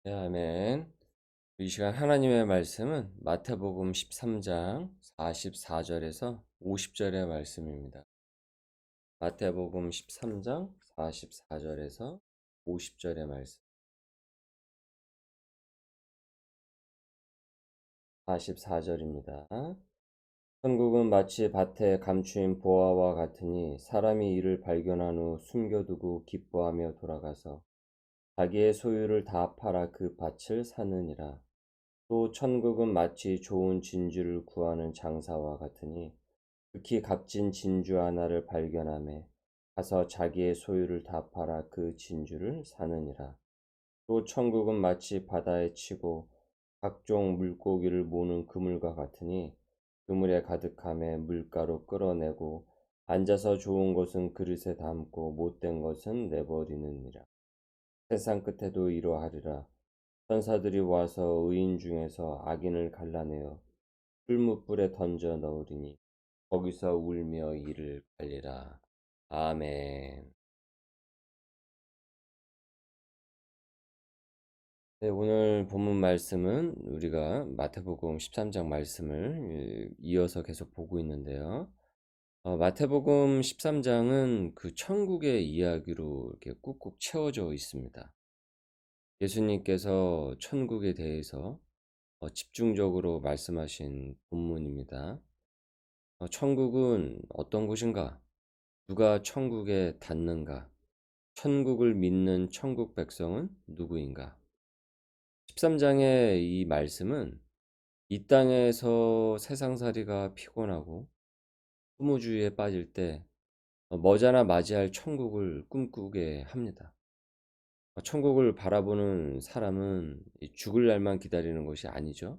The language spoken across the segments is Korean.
네, 아멘. 이 시간 하나님의 말씀은 마태복음 13장 44절에서 50절의 말씀입니다. 마태복음 13장 44절에서 50절의 말씀. 44절입니다. 천국은 마치 밭에 감추인 보화와 같으니 사람이 이를 발견한 후 숨겨두고 기뻐하며 돌아가서 자기의 소유를 다 팔아 그 밭을 사느니라. 또 천국은 마치 좋은 진주를 구하는 장사와 같으니 극히 값진 진주 하나를 발견하매 가서 자기의 소유를 다 팔아 그 진주를 사느니라. 또 천국은 마치 바다에 치고 각종 물고기를 모는 그물과 같으니 그물에 가득함에 물가로 끌어내고 앉아서 좋은 것은 그릇에 담고 못된 것은 내버리느니라. 세상 끝에도 이러하리라. 천사들이 와서 의인 중에서 악인을 갈라내어 풀무불에 던져 넣으리니 거기서 울며 이를 갈리라. 아멘. 네, 오늘 본문 말씀은 우리가 마태복음 13장 말씀을 이어서 계속 보고 있는데요. 마태복음 13장은 그 천국의 이야기로 이렇게 꾹꾹 채워져 있습니다. 예수님께서 천국에 대해서 집중적으로 말씀하신 본문입니다. 천국은 어떤 곳인가? 누가 천국에 닿는가? 천국을 믿는 천국 백성은 누구인가? 13장의 이 말씀은 이 땅에서 세상살이가 피곤하고 후무주의에 빠질 때 머지않아 맞이할 천국을 꿈꾸게 합니다. 천국을 바라보는 사람은 죽을 날만 기다리는 것이 아니죠.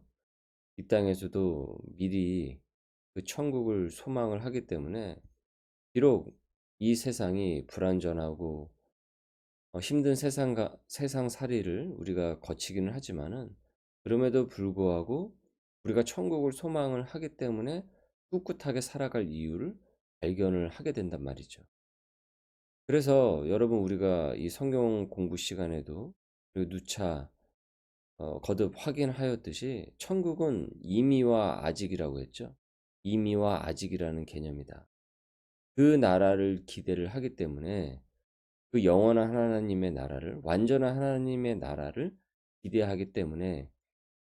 이 땅에서도 미리 그 천국을 소망을 하기 때문에 비록 이 세상이 불완전하고 힘든 세상살이를 우리가 거치기는 하지만은 그럼에도 불구하고 우리가 천국을 소망을 하기 때문에 꿋꿋하게 살아갈 이유를 발견을 하게 된단 말이죠. 그래서 여러분 우리가 이 성경 공부 시간에도 그리고 누차 거듭 확인하였듯이 천국은 이미와 아직이라고 했죠. 이미와 아직이라는 개념이다. 그 나라를 기대를 하기 때문에 그 영원한 하나님의 나라를 완전한 하나님의 나라를 기대하기 때문에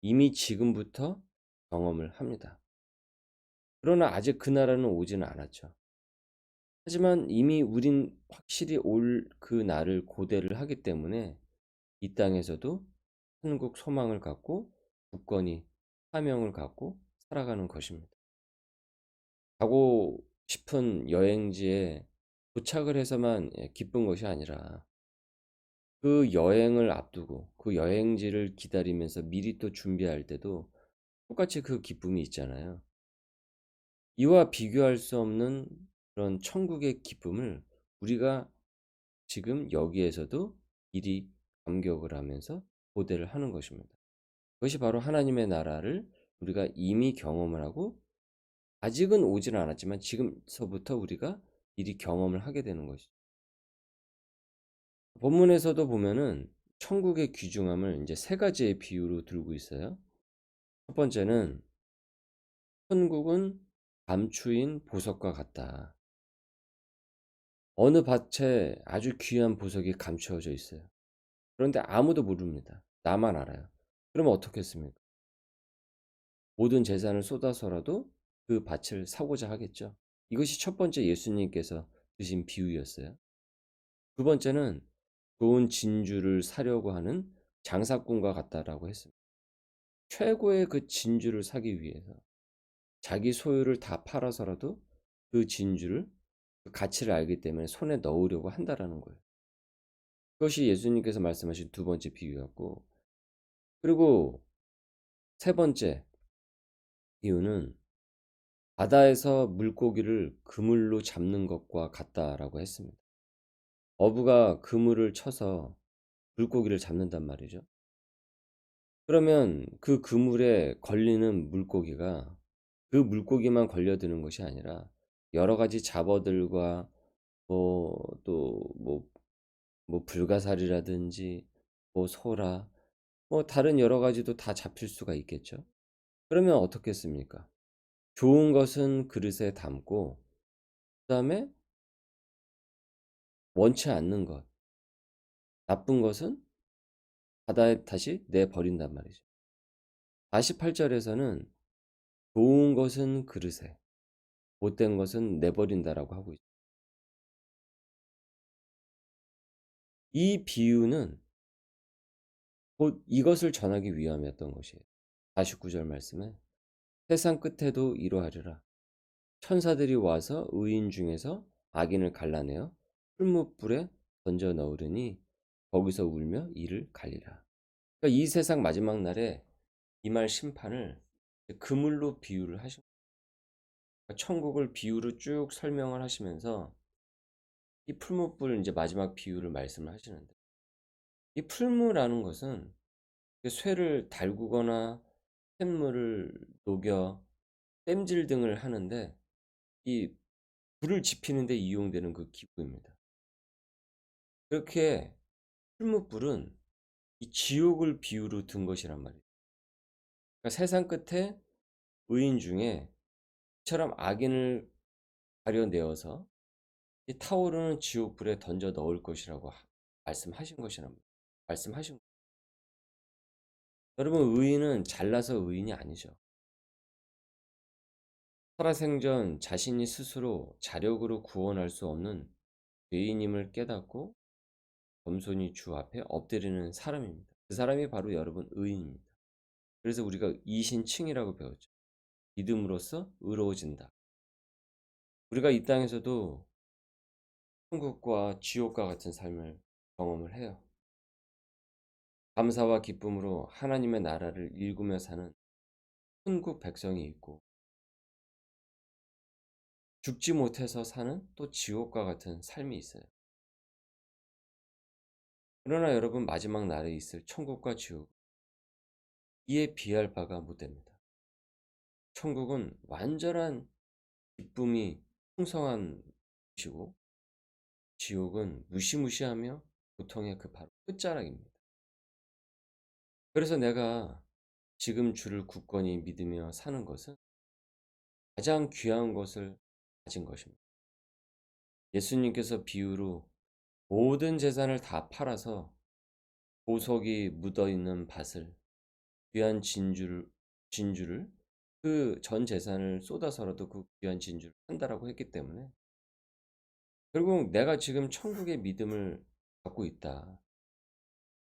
이미 지금부터 경험을 합니다. 그러나 아직 그 나라는 오지는 않았죠. 하지만 이미 우린 확실히 올 그 날을 고대를 하기 때문에 이 땅에서도 천국 소망을 갖고 굳건히 사명을 갖고 살아가는 것입니다. 가고 싶은 여행지에 도착을 해서만 기쁜 것이 아니라 그 여행을 앞두고 그 여행지를 기다리면서 미리 또 준비할 때도 똑같이 그 기쁨이 있잖아요. 이와 비교할 수 없는 그런 천국의 기쁨을 우리가 지금 여기에서도 미리 감격을 하면서 고대를 하는 것입니다. 그것이 바로 하나님의 나라를 우리가 이미 경험을 하고 아직은 오지는 않았지만 지금서부터 우리가 미리 경험을 하게 되는 것이죠. 본문에서도 보면은 천국의 귀중함을 이제 세 가지의 비유로 들고 있어요. 첫 번째는 천국은 감추인 보석과 같다. 어느 밭에 아주 귀한 보석이 감추어져 있어요. 그런데 아무도 모릅니다. 나만 알아요. 그러면 어떻겠습니까? 모든 재산을 쏟아서라도 그 밭을 사고자 하겠죠. 이것이 첫 번째 예수님께서 드신 비유였어요. 두 번째는 좋은 진주를 사려고 하는 장사꾼과 같다라고 했습니다. 최고의 그 진주를 사기 위해서 자기 소유를 다 팔아서라도 그 진주를 그 가치를 알기 때문에 손에 넣으려고 한다라는 거예요. 그것이 예수님께서 말씀하신 두 번째 비유였고, 그리고 세 번째 비유는 바다에서 물고기를 그물로 잡는 것과 같다라고 했습니다. 어부가 그물을 쳐서 물고기를 잡는단 말이죠. 그러면 그 그물에 걸리는 물고기가 그 물고기만 걸려드는 것이 아니라 여러 가지 잡어들과 또뭐 불가사리라든지 뭐 소라 뭐 다른 여러 가지도 다 잡힐 수가 있겠죠. 그러면 어떻겠습니까? 좋은 것은 그릇에 담고 그다음에 원치 않는 것, 나쁜 것은 바다에 다시 내버린단 말이죠. 48 절에서는 좋은 것은 그릇에 못된 것은 내버린다라고 하고 있죠. 이 비유는 곧 이것을 전하기 위함이었던 것이에요. 49절 말씀에 세상 끝에도 이러하리라. 천사들이 와서 의인 중에서 악인을 갈라내어 풀무불에 던져 넣으리니 거기서 울며 이를 갈리라. 그러니까 이 세상 마지막 날에 임할 심판을 그물로 비유를 하신 거예요. 그러니까 천국을 비유로 쭉 설명을 하시면서 이 풀무불 이제 마지막 비유를 말씀을 하시는데 이 풀무라는 것은 쇠를 달구거나 샘물을 녹여 땜질 등을 하는데 이 불을 지피는 데 이용되는 그 기구입니다. 그렇게 풀무불은 이 지옥을 비유로 든 것이란 말이에요. 그러니까 세상 끝에 의인 중에 이처럼 악인을 가려내어서 이 타오르는 지옥불에 던져 넣을 것이라고 말씀하신 것이란 말씀하신 거예요. 여러분 의인은 잘나서 의인이 아니죠. 살아생전 자신이 스스로 자력으로 구원할 수 없는 죄인임을 깨닫고 겸손히 주 앞에 엎드리는 사람입니다. 그 사람이 바로 여러분 의인입니다. 그래서 우리가 이신칭이라고 배웠죠. 믿음으로써 의로워진다. 우리가 이 땅에서도 천국과 지옥과 같은 삶을 경험을 해요. 감사와 기쁨으로 하나님의 나라를 일구며 사는 천국 백성이 있고 죽지 못해서 사는 또 지옥과 같은 삶이 있어요. 그러나 여러분 마지막 날에 있을 천국과 지옥 이에 비할 바가 못됩니다. 천국은 완전한 기쁨이 풍성한 곳이고 지옥은 무시무시하며 고통의 그 바로 끝자락입니다. 그래서 내가 지금 주를 굳건히 믿으며 사는 것은 가장 귀한 것을 가진 것입니다. 예수님께서 비유로 모든 재산을 다 팔아서 보석이 묻어있는 밭을 귀한 진주를 그 전 재산을 쏟아서라도 그 귀한 진주를 산다라고 했기 때문에 결국 내가 지금 천국의 믿음을 갖고 있다.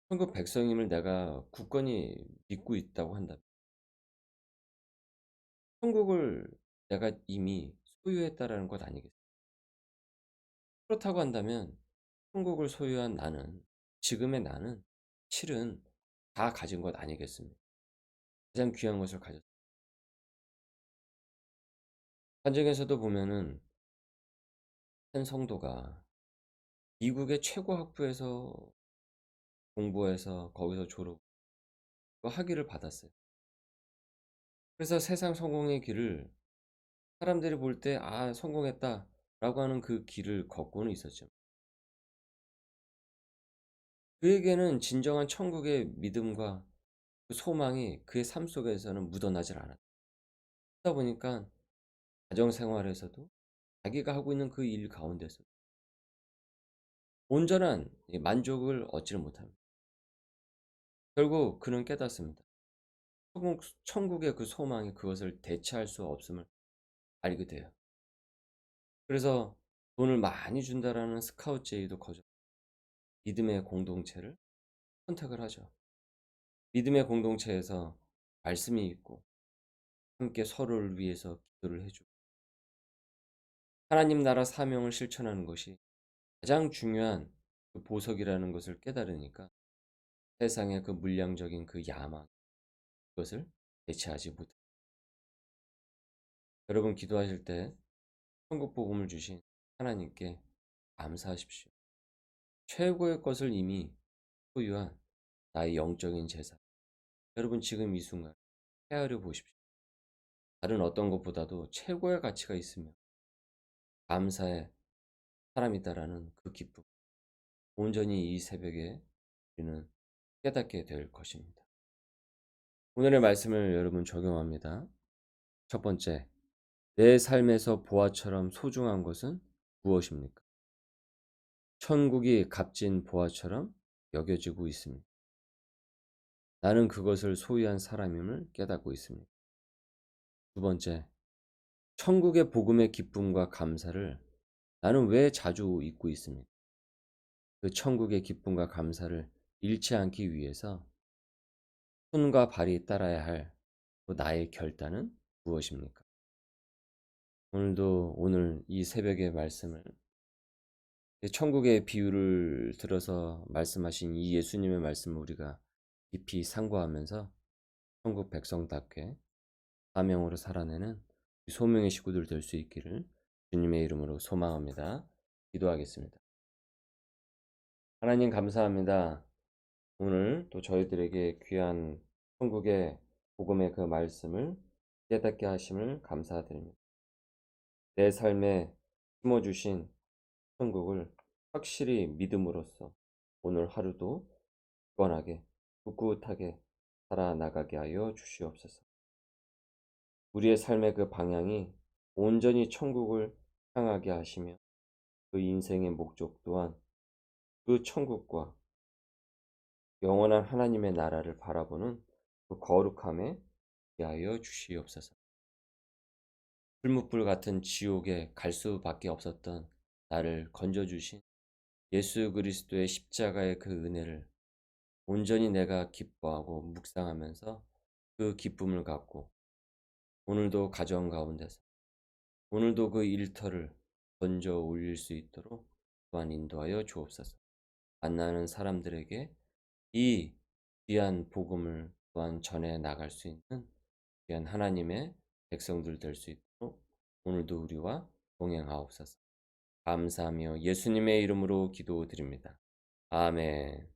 천국 백성임을 내가 굳건히 믿고 있다고 한다면 천국을 내가 이미 소유했다라는 것 아니겠습니까? 그렇다고 한다면 천국을 소유한 나는 지금의 나는 실은 다 가진 것 아니겠습니까? 가장 귀한 것을 가졌습니다. 산증에서도 보면은 한 성도가 미국의 최고 학부에서 공부해서 거기서 졸업 그 학위를 받았어요. 그래서 세상 성공의 길을 사람들이 볼 때 아 성공했다라고 하는 그 길을 걷고는 있었죠. 그에게는 진정한 천국의 믿음과 그 소망이 그의 삶 속에서는 묻어나질 않았다. 그러다 보니까 가정 생활에서도 자기가 하고 있는 그 일 가운데서 온전한 만족을 얻지를 못합니다. 결국 그는 깨닫습니다. 천국의 그 소망이 그것을 대체할 수 없음을 알게 돼요. 그래서 돈을 많이 준다라는 스카우트 제의도 거절. 믿음의 공동체를 선택을 하죠. 믿음의 공동체에서 말씀이 있고 함께 서로를 위해서 기도를 해주고 하나님 나라 사명을 실천하는 것이 가장 중요한 그 보석이라는 것을 깨달으니까 세상의 그 물량적인 그 야망 그것을 대체하지 못합니다. 여러분 기도하실 때 천국 복음을 주신 하나님께 감사하십시오. 최고의 것을 이미 소유한 나의 영적인 재산. 여러분 지금 이 순간 헤아려 보십시오. 다른 어떤 것보다도 최고의 가치가 있으며 감사의 사람이다라는 그 기쁨. 온전히 이 새벽에 우리는 깨닫게 될 것입니다. 오늘의 말씀을 여러분 적용합니다. 첫 번째, 내 삶에서 보화처럼 소중한 것은 무엇입니까? 천국이 값진 보화처럼 여겨지고 있습니다. 나는 그것을 소유한 사람임을 깨닫고 있습니다. 두 번째, 천국의 복음의 기쁨과 감사를 나는 왜 자주 잊고 있습니까? 그 천국의 기쁨과 감사를 잃지 않기 위해서 손과 발이 따라야 할 또 나의 결단은 무엇입니까? 오늘 이 새벽의 말씀을 천국의 비유를 들어서 말씀하신 이 예수님의 말씀을 우리가 깊이 상고하면서 천국 백성답게 사명으로 살아내는 소명의 식구들 될 수 있기를 주님의 이름으로 소망합니다. 기도하겠습니다. 하나님 감사합니다. 오늘 또 저희들에게 귀한 천국의 복음의 그 말씀을 깨닫게 하심을 감사드립니다. 내 삶에 심어주신 천국을 확실히 믿음으로써 오늘 하루도 굳건하게 꿋꿋하게 살아나가게 하여 주시옵소서. 우리의 삶의 그 방향이 온전히 천국을 향하게 하시며 그 인생의 목적 또한 그 천국과 영원한 하나님의 나라를 바라보는 그 거룩함에 하여 주시옵소서. 풀무불 같은 지옥에 갈 수밖에 없었던 나를 건져주신 예수 그리스도의 십자가의 그 은혜를 온전히 내가 기뻐하고 묵상하면서 그 기쁨을 갖고 오늘도 가정 가운데서 오늘도 그 일터를 던져 올릴 수 있도록 또한 인도하여 주옵소서. 만나는 사람들에게 이 귀한 복음을 또한 전해 나갈 수 있는 귀한 하나님의 백성들 될 수 있도록 오늘도 우리와 동행하옵소서. 감사하며 예수님의 이름으로 기도드립니다. 아멘.